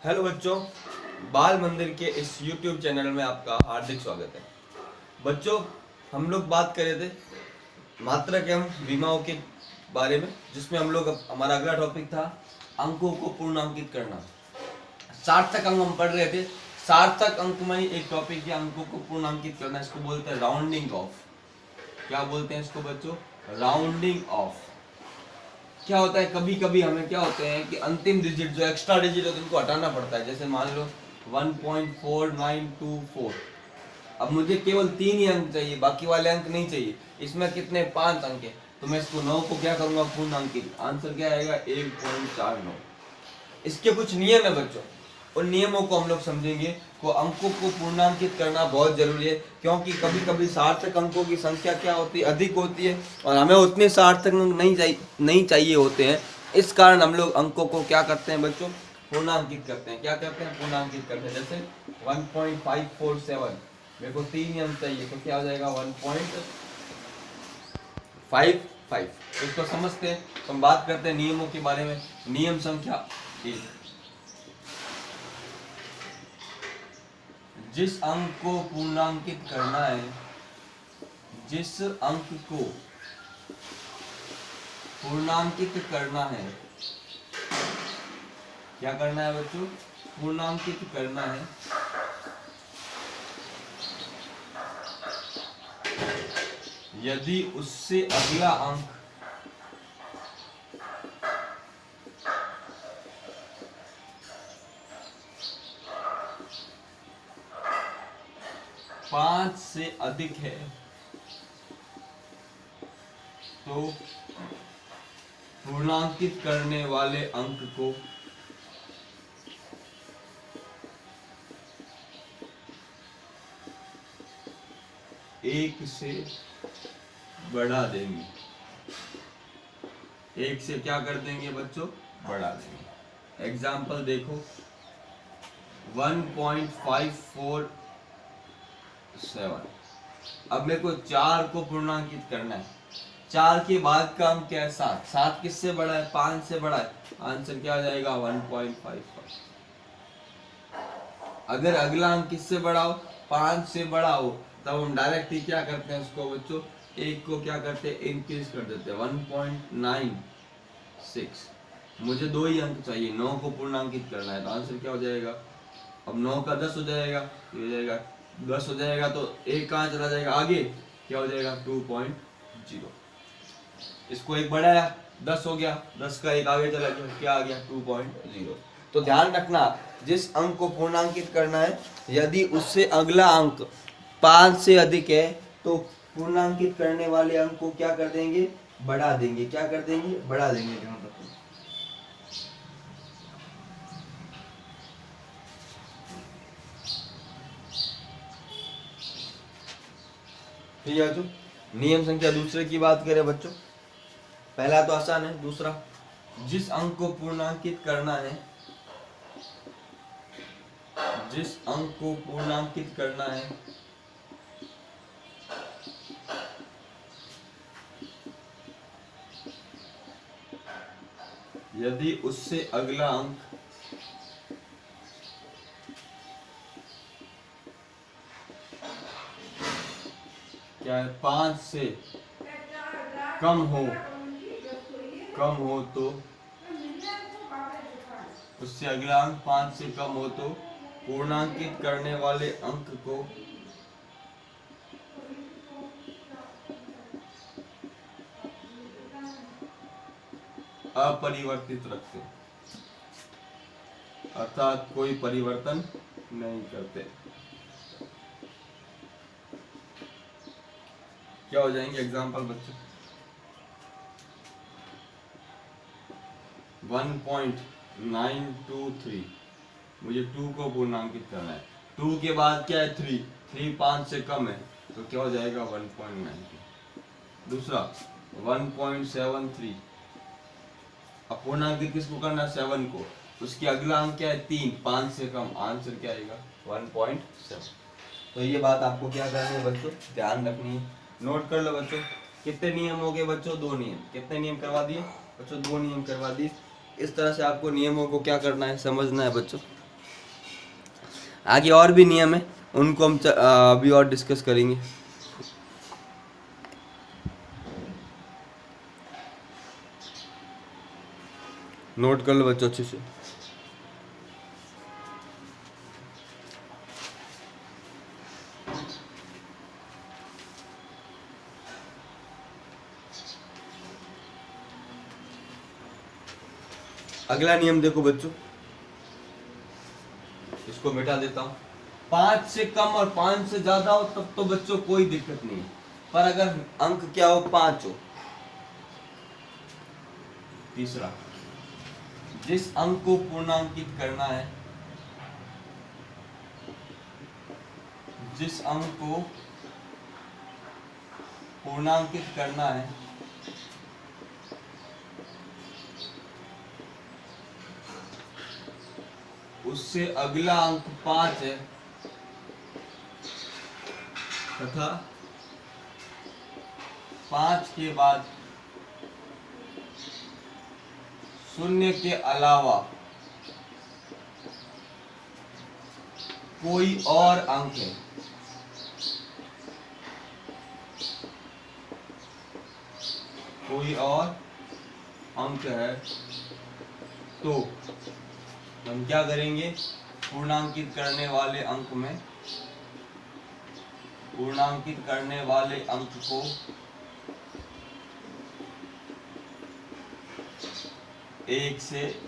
Hello बच्चों, बाल मंदिर के इस YouTube चैनल में आपका हार्दिक स्वागत है। बच्चों, हम लोग बात कर रहे थे मात्रक एवं विमाओं के बारे में, जिसमें हम लोग हमारा अगला टॉपिक था अंकों को पूर्णांकित करना। सार्थक अंक हम पढ़ रहे थे। सार्थक अंक में ही एक टॉपिक है अंकों को पूर्णांकित करना। इसको बोलते हैं राउंडिंग ऑफ। क्या बोलते हैं इसको बच्चों? Rounding off. क्या होता है, कभी कभी हमें क्या होते हैं कि अंतिम डिजिट जो एक्स्ट्रा डिजिट होते हैं उनको हटाना पड़ता है। जैसे मान लो 1.4924। अब मुझे केवल 3 ही अंक चाहिए, बाकी वाले अंक नहीं चाहिए। इसमें कितने 5 अंक है, तो मैं इसको 9 को क्या करूंगा, पूर्णांकित। आंसर क्या आएगा? 1.49। इसके कुछ नियम है बच्चों, उन नियमों को हम लोग समझेंगे। को अंकों को पूर्णांकित करना बहुत जरूरी है, क्योंकि कभी कभी सार्थक अंकों की संख्या क्या होती है, अधिक होती है, और हमें उतने सार्थक अंक नहीं चाहिए होते हैं। इस कारण हम लोग अंकों को क्या करते हैं बच्चों? पूर्णांकित करते हैं। क्या करते हैं? पूर्णांकित करते हैं। जैसे 1.547 मेरे को 3 ही अंक चाहिए, तो क्या हो जाएगा? 1.55। इसको समझते हैं। तो हम बात करते हैं नियमों के बारे में। नियम संख्या 1, जिस अंक को पूर्णांकित करना है, जिस अंक को पूर्णांकित करना है, क्या करना है बच्चों? पूर्णांकित करना है। यदि उससे अगला अंक पांच से अधिक है, तो पूर्णांकित करने वाले अंक को एक से बढ़ा देंगे। एक से क्या कर देंगे बच्चों? बढ़ा देंगे। एग्जाम्पल देखो, 1.547। अब मेरे को 4 को पूर्णांकित करना है। 4 के बाद का अंक क्या है? 7। 7 किससे बड़ा है? 5 से बड़ा है। आंसर क्या आ जाएगा? 1.55। अगर अगला अंक किससे बड़ा हो? 5 से बड़ा हो, तब हम डायरेक्ट ही क्या करते हैं उसको बच्चों? एक को क्या करते हैं? इंक्रीज कर देते हैं। 1.96। मुझे 2 ही अंक चाहिए, 9 को पूर्णांकित करना है, तो आंसर क्या हो जाएगा? अब 9 का 10 हो जाएगा, ये हो जाएगा 10 हो जाएगा, तो एक कहाँ चला जाएगा? आगे क्या हो जाएगा? 2.0। इसको एक बढ़ाया, 10 हो गया, 10 का एक आगे चला गया, क्या आ गया? 2.0। तो ध्यान रखना, जिस अंक को पूर्णांकित करना है, यदि उससे अगला अंक 5 से अधिक है, तो पूर्णांकित करने वाले अंक को क्या कर देंगे? बढ़ा देंगे। क्या कर देंगे? बढ़ा देंगे। ध्यान रखो। ठीक है बच्चों, नियम संख्या दूसरे की बात करें बच्चों। पहला तो आसान है, दूसरा, जिस अंक को पूर्णांकित करना है, जिस अंक को पूर्णांकित करना है, यदि उससे अगला अंक क्या है? 5 से कम हो, तो उससे अगला अंक 5 से कम हो, तो पूर्णांकित करने वाले अंक को अपरिवर्तित रखते, अर्थात कोई परिवर्तन नहीं करते। क्या हो जाएंगे एग्जाम्पल बच्चों? 1.923, मुझे 2 को पूर्णांकित करना है। 2 के बाद क्या है? 3। 3 5 से कम है, तो क्या हो जाएगा? 1.92। दूसरा 1.73, अब पूर्णांकित किसको करना? 7 को। उसके अगला अंक क्या है? 3। 5 से कम, आंसर क्या आएगा? 1.7। तो ये बात आपको क्या करनी है बच्चों? ध्यान रखनी है। नोट कर लो बच्चों। कितने नियम हो गए बच्चों? 2 नियम। कितने नियम करवा दिए बच्चों? 2 नियम करवा दिए। इस तरह से आपको नियमों को क्या करना है? समझना है बच्चों। आगे और भी नियम है, उनको हम अभी और डिस्कस करेंगे। नोट कर लो बच्चों अच्छे से। अगला नियम देखो बच्चों, इसको मिटा देता हूं। 5 से कम और 5 से ज्यादा हो तब तो बच्चों कोई दिक्कत नहीं है, पर अगर अंक क्या हो 5 हो। तीसरा, जिस अंक को पूर्णांकित करना है, जिस अंक को पूर्णांकित करना है उससे अगला अंक 5 है तथा 5 के बाद शून्य के अलावा कोई और अंक है, कोई और अंक है, तो हम क्या करेंगे, पूर्णांकित करने वाले अंक में, पूर्णांकित करने वाले अंक को एक से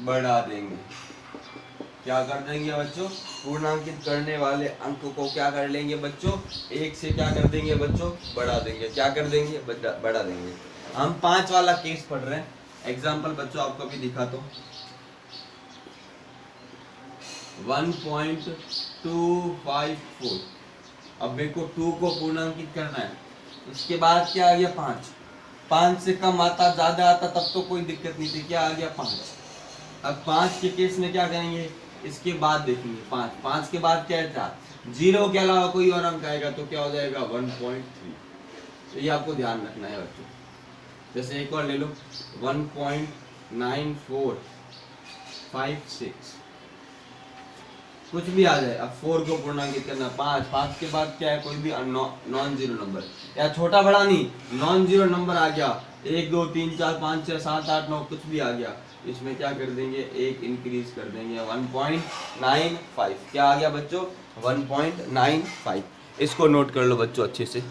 बढ़ा देंगे। क्या कर देंगे बच्चों, पूर्णांकित करने वाले अंक को क्या कर लेंगे बच्चों, एक से क्या कर देंगे बच्चों, बढ़ा देंगे। क्या कर देंगे, बढ़ा देंगे। हम 5 वाला केस पढ़ रहे हैं, एग्जाम्पल बच्चों आपको भी दिखाता हूं। 1.254। अब मेरे को 2 को पूर्णांकित करना है, उसके बाद क्या आ गया 5। 5 से कम आता, ज्यादा आता तब तो कोई दिक्कत नहीं थी, क्या आ गया 5। अब 5 के केस में क्या करेंगे, इसके बाद देखेंगे 5 के बाद क्या था, 0 के अलावा कोई और अंक आएगा तो क्या हो जाएगा 1.3। तो ये आपको ध्यान रखना है बच्चों। जैसे एक और ले लो 1.9456, कुछ भी आ जाए। अब 4 को पूर्णांकित करना, 5 के बाद क्या है, कोई भी नॉन जीरो नंबर, या छोटा बड़ा नहीं, नॉन जीरो नंबर आ गया, 1 2 3 4 5 6 7 8 9 कुछ भी आ गया, इसमें क्या कर देंगे, एक इंक्रीज कर देंगे 1.95। क्या आ गया बच्चों 1.95। इसको नोट कर लो बच्चों अच्छे से।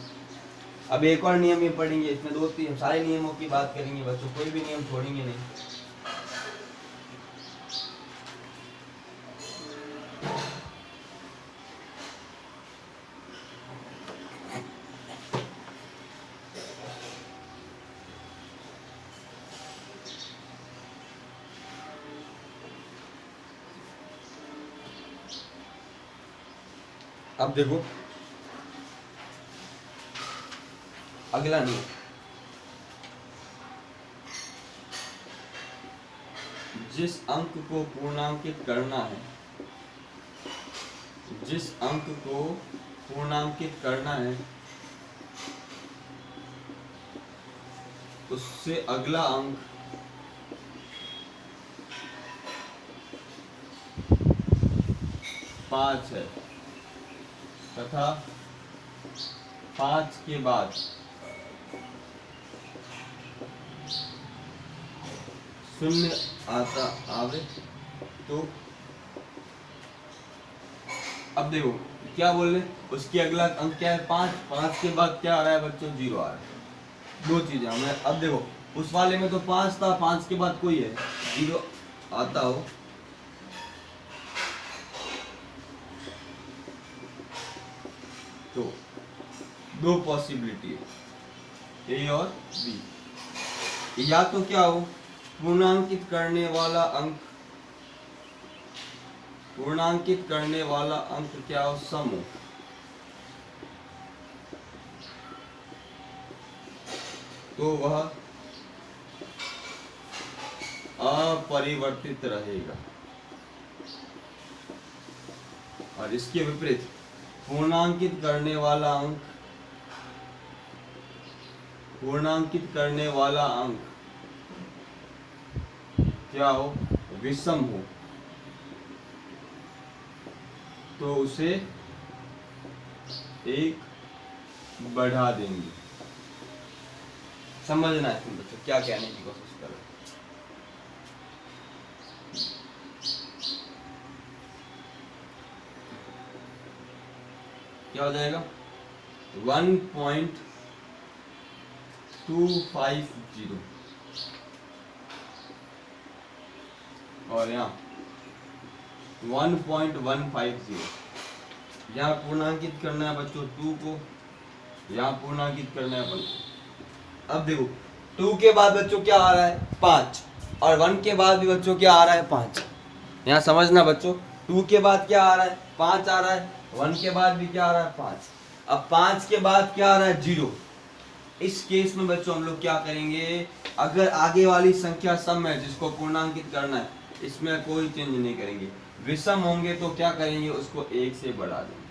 अब एक और नियम ये पढ़ेंगे, इसमें 2-3 सारे नियमों की बात करेंगे बच्चों, कोई भी नियम छोड़ेंगे नहीं। अब देखो अगला नियम, जिस अंक को पूर्णांकित करना है, जिस अंक को पूर्णांकित करना है उससे अगला अंक 5 है तथा 5 के बाद शून्य आता आवे तो। अब देखो क्या बोल रहे, उसकी अगला अंक क्या है 5, 5 के बाद क्या आ रहा है बच्चों 0 आ रहा है। दो चीजें हमें, अब देखो उस वाले में तो 5 था, 5 के बाद कोई है 0 आता हो, तो दो पॉसिबिलिटी है, ए और बी। या तो क्या हो, पूर्णांकित करने वाला अंक, पूर्णांकित करने वाला अंक क्या हो, सम हो, तो वह अपरिवर्तित रहेगा। और इसके विपरीत पूर्णांकित करने वाला अंक, पूर्णांकित करने वाला अंक क्या हो, विषम हो, तो उसे 1 बढ़ा देंगे। समझना है तुम बच्चों क्या कहने की कोशिश करो। क्या हो जाएगा 1.250 और यहाँ 1.150। यहाँ पूर्णांकित करना है बच्चों 2 को, यहाँ पूर्णांकित करना है 1 को। अब देखो 2 के बाद बच्चों क्या आ रहा है 5 और 1 के बाद भी बच्चों क्या आ रहा है 5। यहाँ समझना बच्चों 2 के बाद क्या आ रहा है 5 आ रहा है, 1 के बाद भी क्या आ रहा है 5। अब 5 के बाद क्या आ रहा है 0। इस केस में बच्चों हम लोग क्या करेंगे, अगर आगे वाली संख्या सम है जिसको पूर्णांकित करना है इसमें कोई चेंज नहीं करेंगे। विषम होंगे तो क्या करेंगे, उसको 1 से बढ़ा देंगे।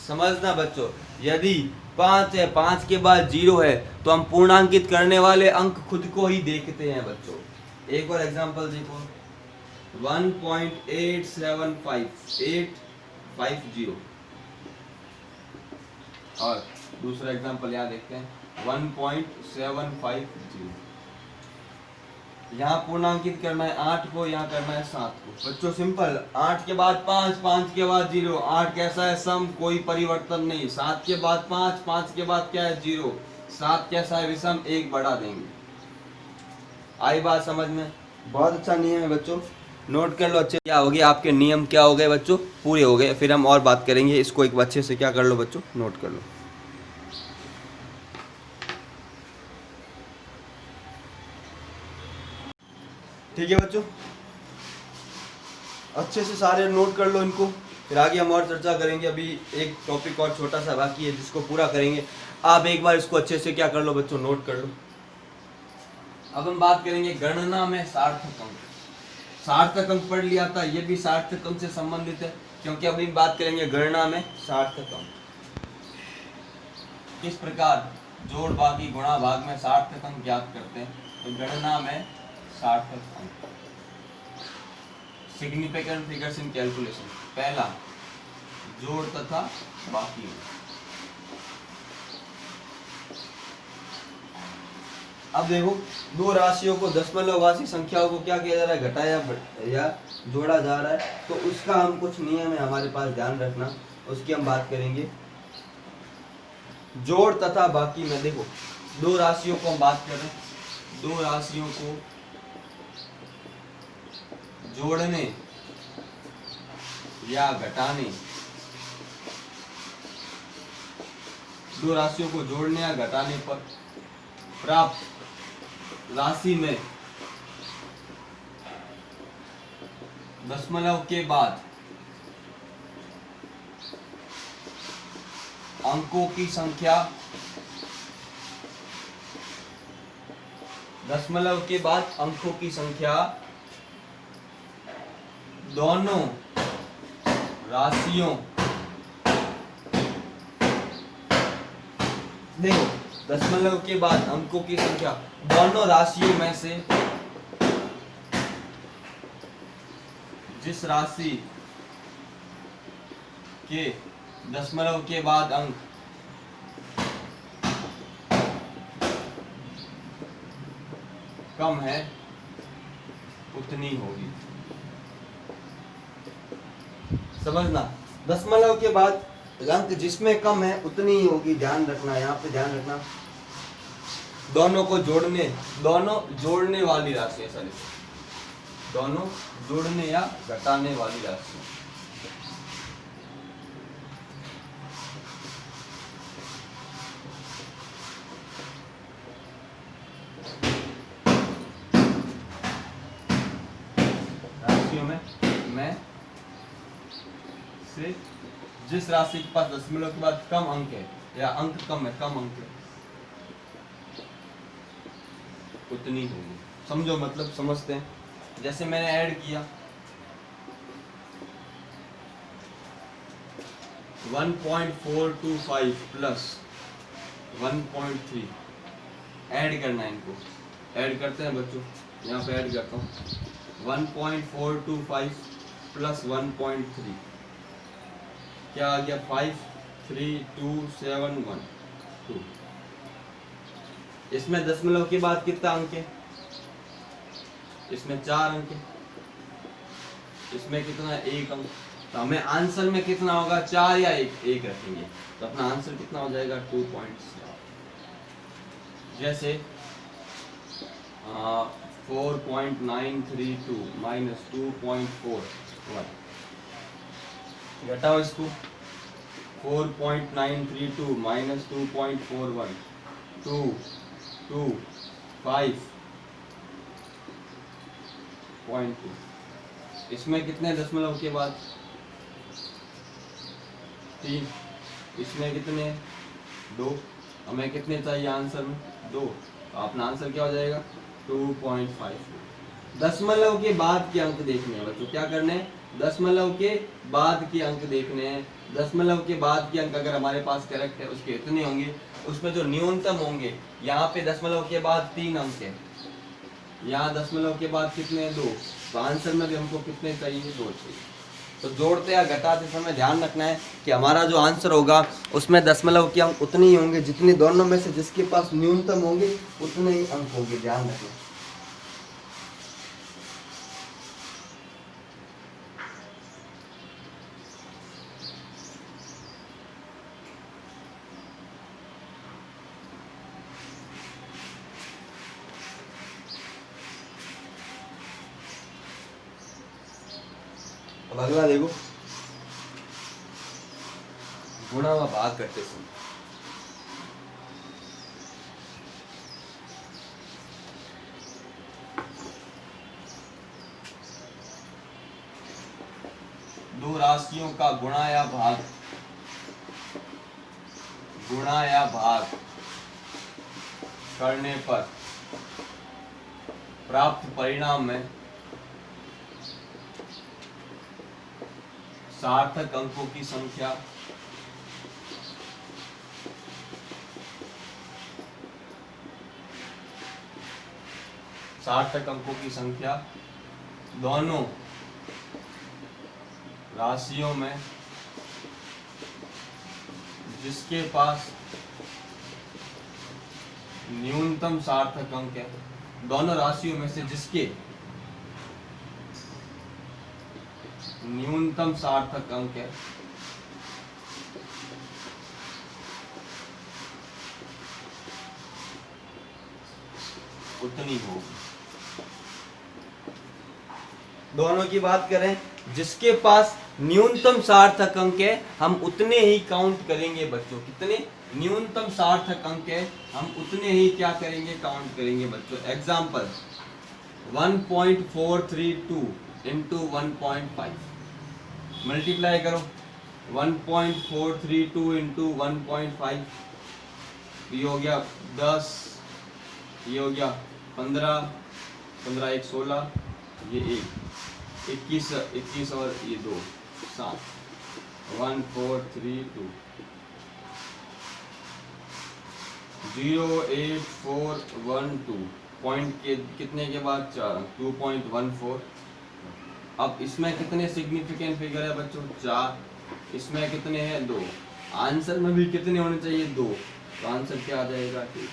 समझना बच्चों, यदि 5 है 5 के बाद 0 है तो हम पूर्णांकित करने वाले अंक खुद को ही देखते हैं बच्चों। एक और एग्जांपल देखो 1.875850 और दूसरा एग्जांपल यहाँ देखते हैं 1.750। यहाँ पूर्णांकित करना है 8 को, यहाँ करना है 7 को। बच्चों सिंपल, 8 के बाद 5, 5 के बाद 0। 8 कैसा है सम, कोई परिवर्तन नहीं। 7 के बाद 5, 5 के बाद क्या है 0। 7 कैसा है विषम, 1 बढ़ा देंगे। आई बात समझ में? बहुत अच्छा नियम है बच्चों, नोट कर लो अच्छे। क्या हो गया आपके नियम, क्या हो गए बच्चों, पूरे हो गए। फिर हम और बात करेंगे, इसको एक अच्छे से क्या कर लो बच्चों, नोट कर लो। ठीक है बच्चों, अच्छे से सारे नोट कर लो इनको, फिर आगे हम और चर्चा करेंगे। अभी एक टॉपिक और छोटा सा बाकी है जिसको पूरा करेंगे। आप एक बार इसको अच्छे से क्या कर लो बच्चों, नोट कर लो। अब हम बात करेंगे गणना में सार्थक अंक। सार्थक अंक पढ़ लिया था, ये भी सार्थक अंक से संबंधित है, क्योंकि अभी बात करेंगे गणना में सार्थक अंक। किस प्रकार जोड़ बाकी गुणा भाग में सार्थक अंक ज्ञात करते हैं, तो गणना में सार्थक अंक। Significant figures in calculation. पहला जोड़ तथा बाकी। अब देखो दो राशियों को, दशमलववाची संख्याओं को क्या किया जा रहा है, घटाया या जोड़ा जा रहा है, तो उसका हम कुछ नियम है हमारे पास, ध्यान रखना, उसकी हम बात करेंगे। जोड़ तथा बाकी में देखो दो राशियों को हम बात कर रहे हैं, दो राशियों को जोड़ने या घटाने, दो राशियों को जोड़ने या घटाने पर प्राप्त राशि में दशमलव के बाद अंकों की संख्या, दशमलव के बाद अंकों की संख्या दोनों राशियों, देखो दशमलव के बाद अंकों की संख्या दोनों राशियों में से जिस राशि के दशमलव के बाद अंक कम है उतनी होगी। समझना, दशमलव के बाद अंक जिसमें कम है उतनी ही होगी, ध्यान रखना, यहाँ पे ध्यान रखना। दोनों को जोड़ने, दोनों जोड़ने वाली राशि, सॉरी दोनों जोड़ने या घटाने वाली राशि। राशियों में से जिस राशि के पास दशमलव के बाद कम अंक है या अंक कम है, कम अंक है, उतनी होगी। समझो मतलब, समझते हैं। जैसे मैंने ऐड किया 1.425 प्लस 1.3, ऐड करना है इनको, ऐड करते हैं बच्चों, यहाँ पे ऐड करता हूँ 1.425 प्लस 1.3 क्या आ गया 53271 इसमें दशमलव के बाद कितना अंक है, इसमें 4 अंक है, इसमें कितना 1 अंक, तो हमें आंसर में कितना होगा 4 या 1 रखेंगे तो अपना आंसर कितना हो जाएगा 2.7। जैसे 4.932 माइनस 2.41 घटाओ इसको 4.932 माइनस 2.41 2 2 5.2 इसमें कितने दशमलव के बाद 3 इसमें कितने 2 हमें कितने चाहिए आंसर में 2 तो अपना आंसर क्या हो जाएगा 2.5। दशमलव के बाद के अंक देखने हैं बच्चों, क्या करने हैं दशमलव के बाद के अंक देखने हैं। दशमलव के बाद के अंक अगर हमारे पास करेक्ट है उसके इतने होंगे, उसमें जो न्यूनतम होंगे यहाँ पे दशमलव के बाद 3 अंक है, यहाँ दशमलव के बाद कितने 2, तो आंसर में भी हमको कितने चाहिए 2 चाहिए। तो जोड़ते या घटाते समय ध्यान रखना है कि हमारा जो आंसर होगा उसमें दशमलव के अंक उतने ही होंगे जितने दोनों में से जिसके पास न्यूनतम होंगे उतने ही अंक होंगे, ध्यान रखना। अब अगला देखो गुणा व भाग करते समय दो राशियों का गुणा या भाग करने पर प्राप्त परिणाम में सार्थक अंकों की संख्या दोनों राशियों में जिसके पास न्यूनतम सार्थक अंक है, दोनों राशियों में से जिसके न्यूनतम सार्थक अंक है उतनी होगी। दोनों की बात करें, जिसके पास न्यूनतम सार्थक अंक है हम उतने ही काउंट करेंगे बच्चों, कितने न्यूनतम सार्थक अंक है हम उतने ही क्या करेंगे काउंट करेंगे बच्चों। एग्जांपल 1.432 इंटू 1.5 मल्टीप्लाई करो 1.432 इंटू 1.5 ये हो गया 10, ये हो गया 15, 15 1 16, ये 21 और ये 2 7 1432 08412 पॉइंट के कितने के बाद 4 2.14। अब इसमें कितने सिग्निफिकेंट फिगर है बच्चों 4, इसमें कितने हैं 2, आंसर में भी कितने होने चाहिए 2, तो आंसर क्या आ जाएगा 2।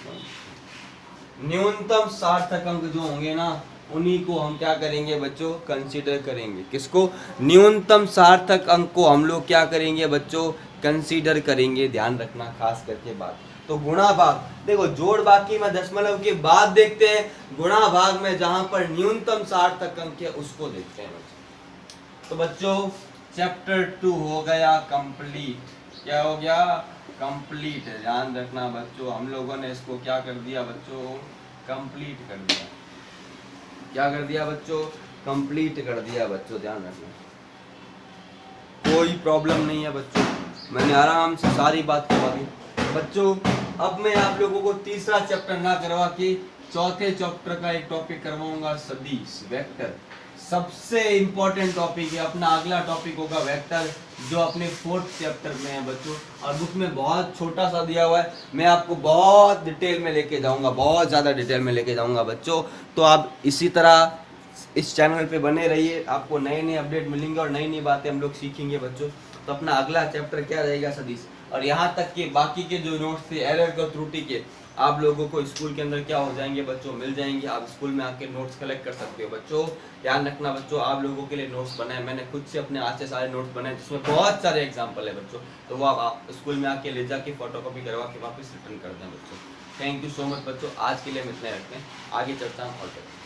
न्यूनतम सार्थक अंक जो होंगे ना उन्हीं को हम क्या करेंगे बच्चों कंसीडर करेंगे। किसको? न्यूनतम सार्थक अंक को हम लोग क्या करेंगे बच्चों कंसीडर करेंगे, ध्यान रखना खास करके बात। तो गुणा भाग देखो, जोड़ बाकी में दशमलव के बाद देखते हैं, गुणा भाग में जहां पर न्यूनतम सार्थक अंक है उसको देखते हैं बच्चों। तो बच्चों चैप्टर 2 हो गया कंप्लीट। क्या हो गया? कंप्लीट। ध्यान रखना बच्चों, हम लोगों ने इसको क्या कर दिया बच्चों कंप्लीट कर दिया। क्या कर दिया बच्चों? कंप्लीट कर दिया बच्चों, ध्यान रखना। कोई प्रॉब्लम नहीं है बच्चों, मैंने आराम से सारी बात करवा दी बच्चों। अब मैं आप लोगों को तीसरा चैप्टर ना करवा के चौथे चैप्टर का एक टॉपिक करवाऊंगा, सदिश वेक्टर। सबसे इंपॉर्टेंट टॉपिक है अपना। अगला टॉपिक होगा वेक्टर, जो अपने 4th चैप्टर में है बच्चों, और बुक में बहुत छोटा सा दिया हुआ है। मैं आपको बहुत डिटेल में लेके जाऊंगा, बहुत ज़्यादा डिटेल में लेके जाऊंगा बच्चों। तो आप इसी तरह इस चैनल पे बने रहिए, आपको नए नए अपडेट मिलेंगे और नई नई बातें हम लोग सीखेंगे बच्चों। तो अपना अगला चैप्टर क्या रहेगा सतीश, और यहाँ तक कि बाकी के जो नोट्स थे एरर को त्रुटि के, आप लोगों को स्कूल के अंदर क्या हो जाएंगे बच्चों, मिल जाएंगे। आप स्कूल में आके नोट्स कलेक्ट कर सकते हो बच्चों। ध्यान रखना बच्चों, आप लोगों के लिए नोट्स बनाए, मैंने खुद से अपने हाथ से सारे नोट्स बनाए जिसमें बहुत सारे एग्जाम्पल है बच्चों। तो वो आप स्कूल में आके ले जाके फोटोकॉपी करवा के वापस रिटर्न कर दें बच्चों। थैंक यू सो मच बच्चों, आज के लिए हम इतना रखते हैं, आगे चर्चा हम और करेंगे।